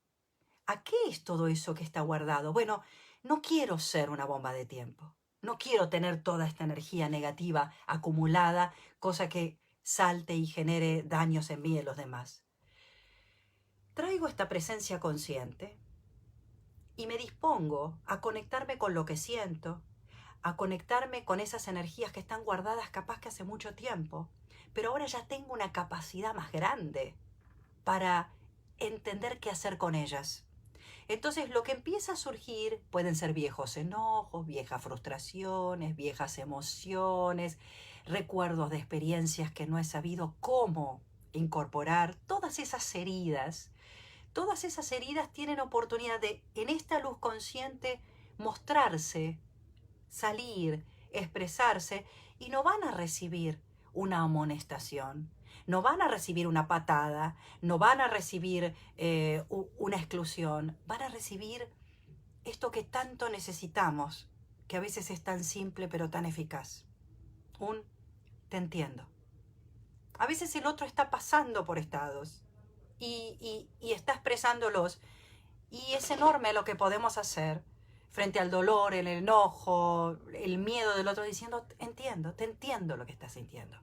¿a qué es todo eso que está guardado? Bueno, no quiero ser una bomba de tiempo. No quiero tener toda esta energía negativa acumulada, cosa que salte y genere daños en mí y en los demás. Traigo esta presencia consciente y me dispongo a conectarme con lo que siento, a conectarme con esas energías que están guardadas capaz que hace mucho tiempo, pero ahora ya tengo una capacidad más grande para entender qué hacer con ellas. Entonces lo que empieza a surgir pueden ser viejos enojos, viejas frustraciones, viejas emociones, recuerdos de experiencias que no he sabido cómo incorporar, todas esas heridas. Todas esas heridas tienen oportunidad de, en esta luz consciente, mostrarse, salir, expresarse, y no van a recibir una amonestación, no van a recibir una patada, no van a recibir una exclusión, van a recibir esto que tanto necesitamos, que a veces es tan simple pero tan eficaz. Te entiendo. A veces el otro está pasando por estados y está expresándolos, y es enorme lo que podemos hacer frente al dolor, el enojo, el miedo del otro, diciendo, te entiendo lo que estás sintiendo.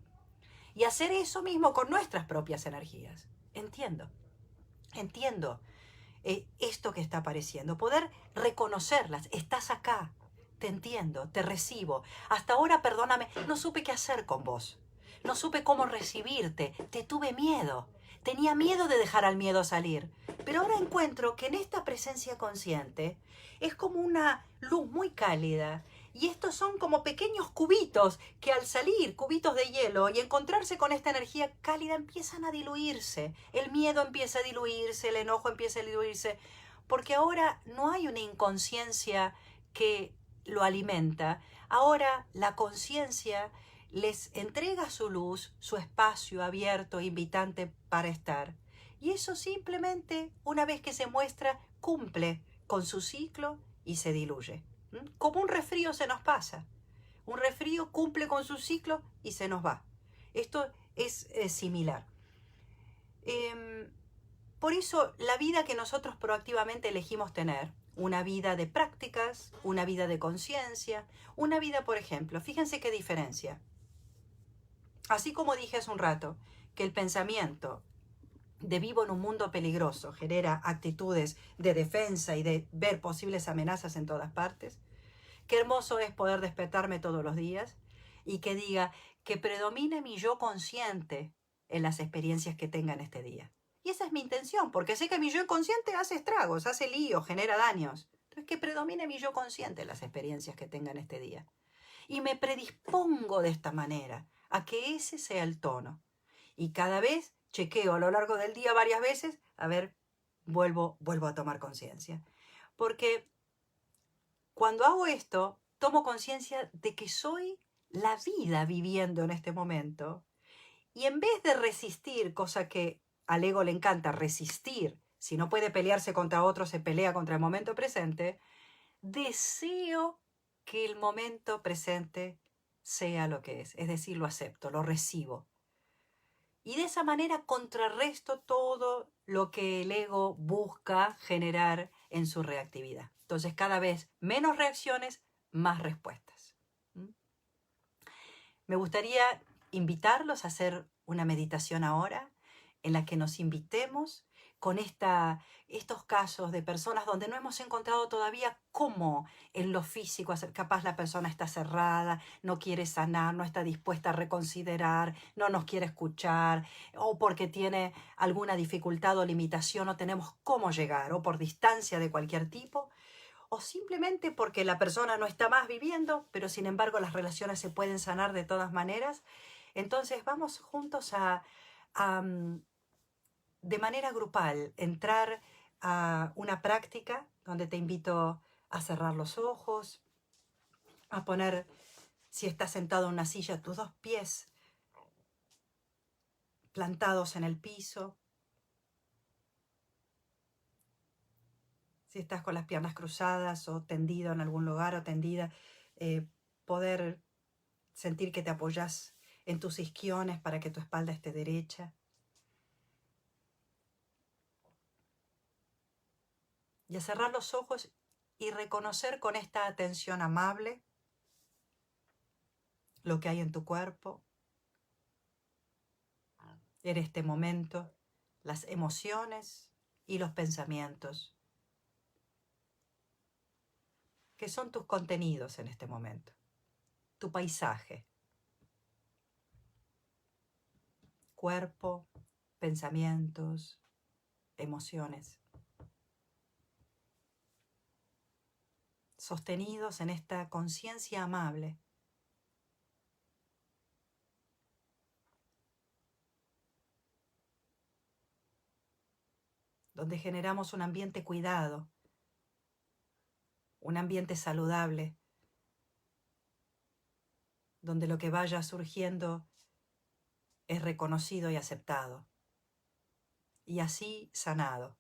Y hacer eso mismo con nuestras propias energías. Entiendo esto que está apareciendo. Poder reconocerlas. Estás acá. Te entiendo, te recibo. Hasta ahora, perdóname, no supe qué hacer con vos. No supe cómo recibirte. Te tuve miedo. Tenía miedo de dejar al miedo salir. Pero ahora encuentro que en esta presencia consciente es como una luz muy cálida. Y estos son como pequeños cubitos que al salir, cubitos de hielo, y encontrarse con esta energía cálida, empiezan a diluirse. El miedo empieza a diluirse, el enojo empieza a diluirse. Porque ahora no hay una inconsciencia que lo alimenta. Ahora la conciencia les entrega su luz, su espacio abierto, invitante para estar. Y eso simplemente, una vez que se muestra, cumple con su ciclo y se diluye. Como un resfrío se nos pasa. Un resfrío cumple con su ciclo y se nos va. Esto es similar. Por eso la vida que nosotros proactivamente elegimos tener, una vida de prácticas, una vida de conciencia, una vida, por ejemplo, fíjense qué diferencia. Así como dije hace un rato, que el pensamiento de vivo en un mundo peligroso genera actitudes de defensa y de ver posibles amenazas en todas partes, qué hermoso es poder despertarme todos los días y que diga que predomine mi yo consciente en las experiencias que tenga en este día. Y esa es mi intención, porque sé que mi yo inconsciente hace estragos, hace líos, genera daños. Entonces, que predomine mi yo consciente en las experiencias que tenga en este día. Y me predispongo de esta manera a que ese sea el tono. Y cada vez chequeo a lo largo del día varias veces, a ver, vuelvo a tomar conciencia. Porque cuando hago esto, tomo conciencia de que soy la vida viviendo en este momento. Y en vez de resistir, cosa que al ego le encanta resistir, si no puede pelearse contra otro, se pelea contra el momento presente, deseo que el momento presente sea lo que es decir, lo acepto, lo recibo. Y de esa manera contrarresto todo lo que el ego busca generar en su reactividad. Entonces, cada vez menos reacciones, más respuestas. Me gustaría invitarlos a hacer una meditación ahora en la que nos invitemos con estos casos de personas donde no hemos encontrado todavía cómo en lo físico capaz la persona está cerrada, no quiere sanar, no está dispuesta a reconsiderar, no nos quiere escuchar, o porque tiene alguna dificultad o limitación, no tenemos cómo llegar, o por distancia de cualquier tipo, o simplemente porque la persona no está más viviendo, pero sin embargo las relaciones se pueden sanar de todas maneras. Entonces vamos juntos a de manera grupal, entrar a una práctica donde te invito a cerrar los ojos, a poner, si estás sentado en una silla, tus dos pies plantados en el piso. Si estás con las piernas cruzadas o tendido en algún lugar o tendida, poder sentir que te apoyas en tus isquiones para que tu espalda esté derecha. Y a cerrar los ojos y reconocer con esta atención amable lo que hay en tu cuerpo, en este momento, las emociones y los pensamientos, que son tus contenidos en este momento. tu paisaje, cuerpo, pensamientos, emociones, sostenidos en esta conciencia amable. Donde generamos un ambiente cuidado, un ambiente saludable, donde lo que vaya surgiendo es reconocido y aceptado, y así sanado.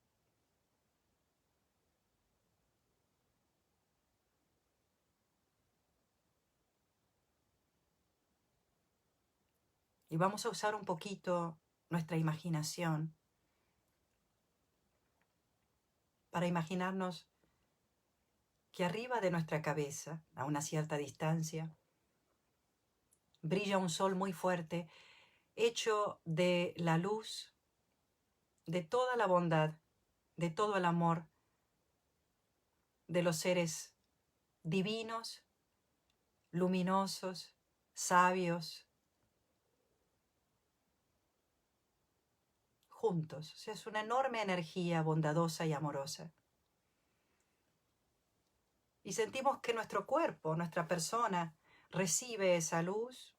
Y vamos a usar un poquito nuestra imaginación para imaginarnos que arriba de nuestra cabeza, a una cierta distancia, brilla un sol muy fuerte, hecho de la luz, de toda la bondad, de todo el amor, de los seres divinos, luminosos, sabios, juntos. O sea, es una enorme energía bondadosa y amorosa. Y sentimos que nuestro cuerpo, nuestra persona, recibe esa luz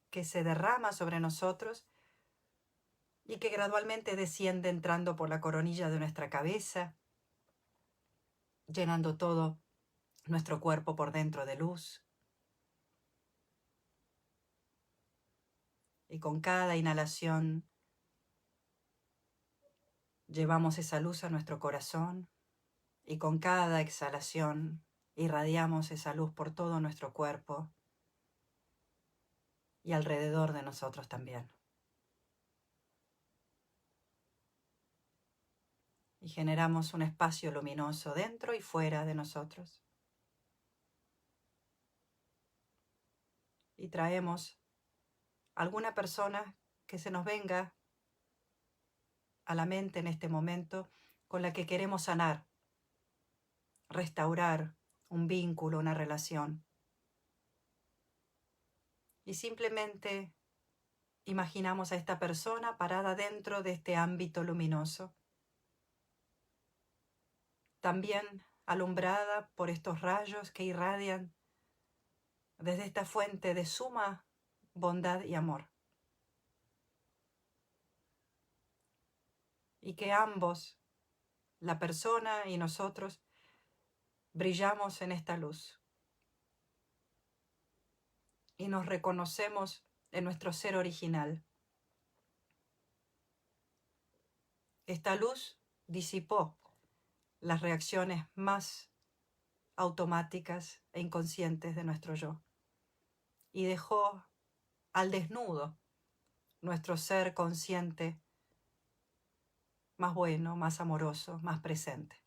que se derrama sobre nosotros y que gradualmente desciende entrando por la coronilla de nuestra cabeza, llenando todo nuestro cuerpo por dentro de luz. Y con cada inhalación llevamos esa luz a nuestro corazón y con cada exhalación irradiamos esa luz por todo nuestro cuerpo y alrededor de nosotros también. Y generamos un espacio luminoso dentro y fuera de nosotros. Y traemos alguna persona que se nos venga a la mente en este momento con la que queremos sanar, restaurar un vínculo, una relación. Y simplemente imaginamos a esta persona parada dentro de este ámbito luminoso, también alumbrada por estos rayos que irradian desde esta fuente de suma bondad y amor. Y que ambos, la persona y nosotros, brillamos en esta luz. Y nos reconocemos en nuestro ser original. Esta luz disipó las reacciones más automáticas e inconscientes de nuestro yo y dejó al desnudo nuestro ser consciente más bueno, más amoroso, más presente.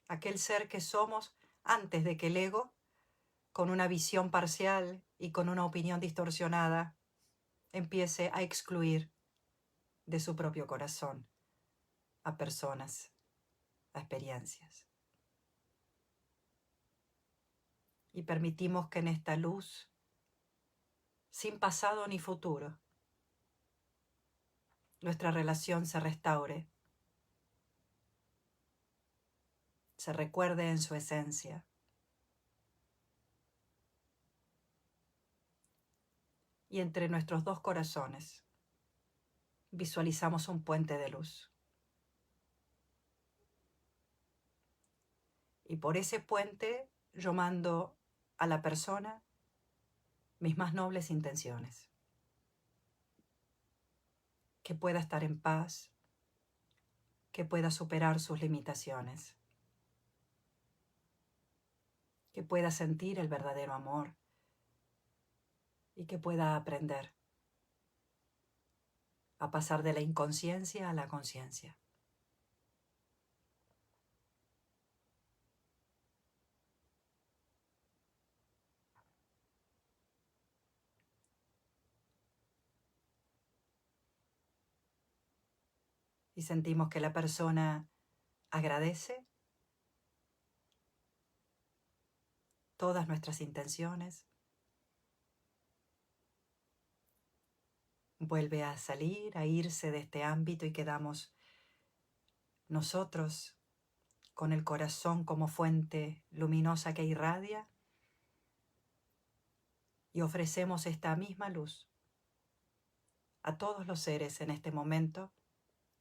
Aquel ser que somos antes de que el ego, con una visión parcial y con una opinión distorsionada, empiece a excluir de su propio corazón a personas, a experiencias. Y permitimos que en esta luz, sin pasado ni futuro, nuestra relación se restaure, se recuerde en su esencia. Y entre nuestros dos corazones visualizamos un puente de luz. Y por ese puente yo mando a la persona mis más nobles intenciones. Que pueda estar en paz, que pueda superar sus limitaciones, que pueda sentir el verdadero amor y que pueda aprender a pasar de la inconsciencia a la conciencia. Y sentimos que la persona Agradece todas nuestras intenciones. Vuelve a salir, a irse de este ámbito y quedamos nosotros con el corazón como fuente luminosa que irradia y ofrecemos esta misma luz a todos los seres en este momento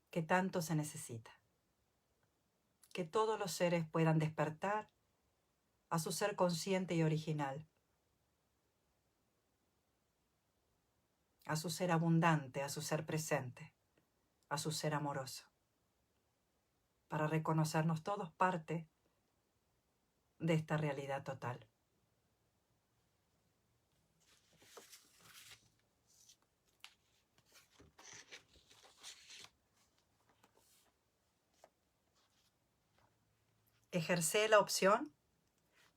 que tanto se necesita. Que todos los seres puedan despertar a su ser consciente y original, a su ser abundante, a su ser presente, a su ser amoroso, para reconocernos todos parte de esta realidad total. Ejerce la opción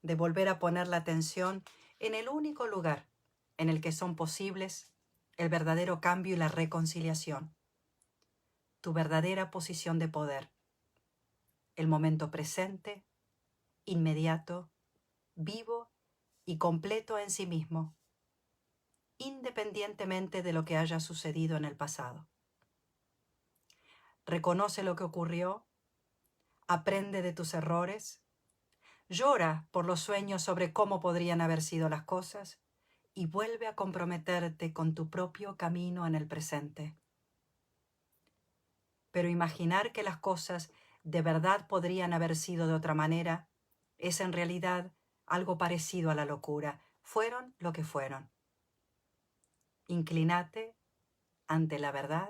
de volver a poner la atención en el único lugar en el que son posibles el verdadero cambio y la reconciliación, tu verdadera posición de poder, el momento presente, inmediato, vivo y completo en sí mismo, independientemente de lo que haya sucedido en el pasado. Reconoce lo que ocurrió, aprende de tus errores, llora por los sueños sobre cómo podrían haber sido las cosas y vuelve a comprometerte con tu propio camino en el presente. Pero imaginar que las cosas de verdad podrían haber sido de otra manera es en realidad algo parecido a la locura. Fueron lo que fueron. Inclínate ante la verdad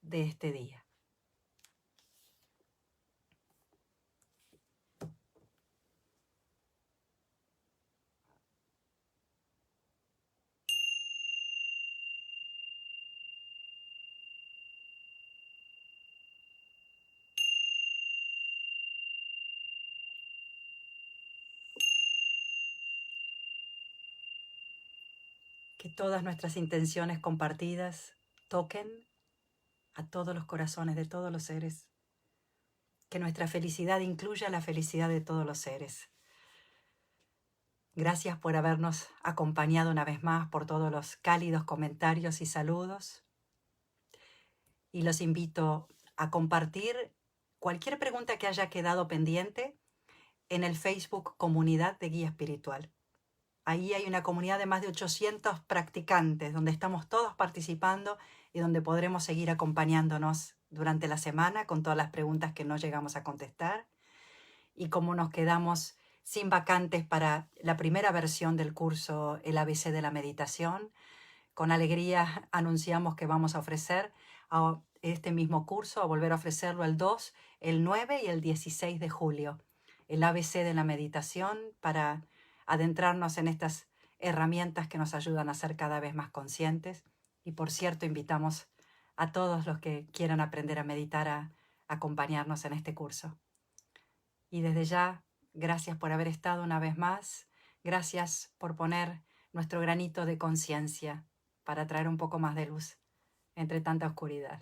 de este día. Que todas nuestras intenciones compartidas toquen a todos los corazones de todos los seres. Que nuestra felicidad incluya la felicidad de todos los seres. Gracias por habernos acompañado una vez más, por todos los cálidos comentarios y saludos. Y los invito a compartir cualquier pregunta que haya quedado pendiente en el Facebook Comunidad de Guía Espiritual. Ahí hay una comunidad de más de 800 practicantes donde estamos todos participando y donde podremos seguir acompañándonos durante la semana con todas las preguntas que no llegamos a contestar. Y como nos quedamos sin vacantes para la primera versión del curso El ABC de la Meditación, con alegría anunciamos que vamos a ofrecer este mismo curso, a volver a ofrecerlo el 2, el 9 y el 16 de julio. El ABC de la Meditación para adentrarnos en estas herramientas que nos ayudan a ser cada vez más conscientes. Y por cierto, invitamos a todos los que quieran aprender a meditar a acompañarnos en este curso. Y desde ya, gracias por haber estado una vez más. Gracias por poner nuestro granito de conciencia para traer un poco más de luz entre tanta oscuridad.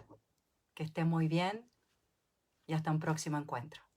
Que estén muy bien y hasta un próximo encuentro.